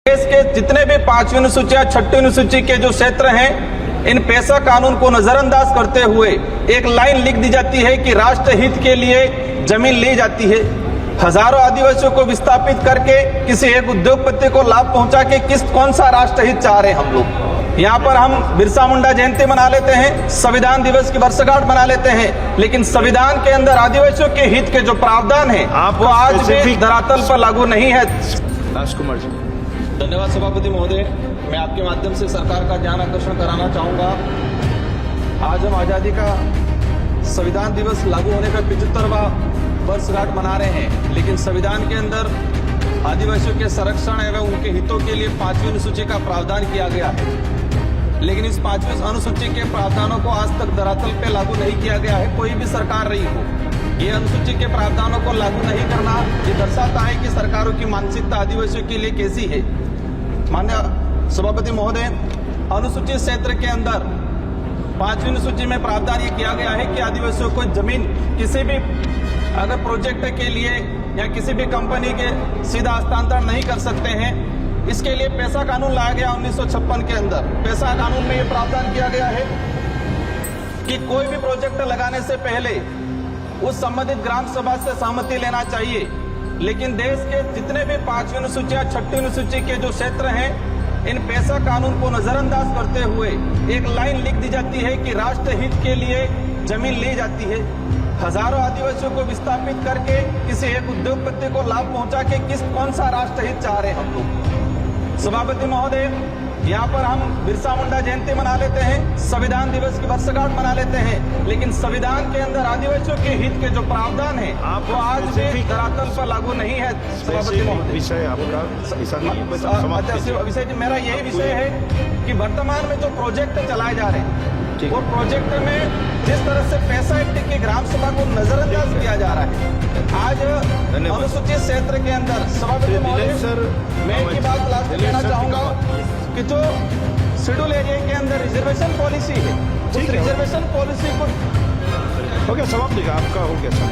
देश के जितने भी 5वीं अनुसूची या 6वीं अनुसूची के जो क्षेत्र हैं, इन पेशा कानून को नजरअंदाज करते हुए एक लाइन लिख दी जाती है कि राष्ट्र हित के लिए जमीन ली जाती है। हजारों आदिवासियों को विस्थापित करके किसी एक उद्योगपति को लाभ पहुंचा के कौन सा राष्ट्र हित चाह रहे हैं हम लोग। यहाँ पर हम बिरसा मुंडा जयंती मना लेते हैं, संविधान दिवस की वर्षगांठ मना लेते हैं, लेकिन संविधान के अंदर आदिवासियों के हित के जो प्रावधान है वो आज भी धरातल पर लागू नहीं है। राजकुमार जी, धन्यवाद सभापति महोदय। मैं आपके माध्यम से सरकार का ध्यान आकर्षण कराना चाहूंगा। आज हम आजादी का संविधान दिवस लागू होने का 75वां वर्षगांठ मना रहे हैं, लेकिन संविधान के अंदर आदिवासियों के संरक्षण एवं उनके हितों के लिए 5वीं अनुसूची का प्रावधान किया गया है, लेकिन इस 5वीं अनुसूची के प्रावधानों को आज तक धरातल पे लागू नहीं किया गया है। कोई भी सरकार रही हो, ये अनुसूची के प्रावधानों को लागू नहीं करना ये दर्शाता है कि सरकारों की मानसिकता आदिवासियों के लिए कैसी है। माननीय सभापति महोदय, अनुसूचित क्षेत्र के अंदर 5वीं अनुसूची में प्रावधान ये किया गया है कि आदिवासियों को जमीन किसी भी अगर प्रोजेक्ट के लिए या किसी भी कंपनी के सीधा हस्तांतरण नहीं कर सकते हैं। इसके लिए पेशा कानून लाया गया 1956 के अंदर। पेशा कानून में ये प्रावधान किया गया है कि कोई भी प्रोजेक्ट लगाने से पहले उस संबंधित ग्राम सभा से सहमति लेना चाहिए। लेकिन देश के जितने भी 5वीं अनुसूची या 6वीं अनुसूची के जो क्षेत्र हैं, इन पेशा कानून को नजरअंदाज करते हुए एक लाइन लिख दी जाती है कि राष्ट्र हित के लिए जमीन ली जाती है। हजारों आदिवासियों को विस्थापित करके किसी एक उद्योगपति को लाभ पहुंचा के कौन सा राष्ट्र हित चाह रहे हैं हम लोग। सभापति महोदय, यहाँ पर हम बिरसा मुंडा जयंती मना लेते हैं, संविधान दिवस की वर्षगांठ मना लेते हैं, लेकिन संविधान के अंदर आदिवासियों के हित के जो प्रावधान है वो आज भी धरातल पर लागू नहीं है। सभापति महोदय, विषय आपका विषय मेरा यही विषय है कि वर्तमान में जो प्रोजेक्ट चलाए जा रहे हैं वो प्रोजेक्ट में जिस तरह से पैसा एक्ट की ग्राम सभा को नजरअंदाज किया जा रहा है आज अनुसूचित क्षेत्र के अंदर। सभापति महोदय, मैं एक ही बात लास्ट में कहना चाहूंगा कि जो शेड्यूल एरिया के अंदर रिजर्वेशन पॉलिसी है, उस रिजर्वेशन पॉलिसी को हो गया समाप्त, आपका हो गया सर।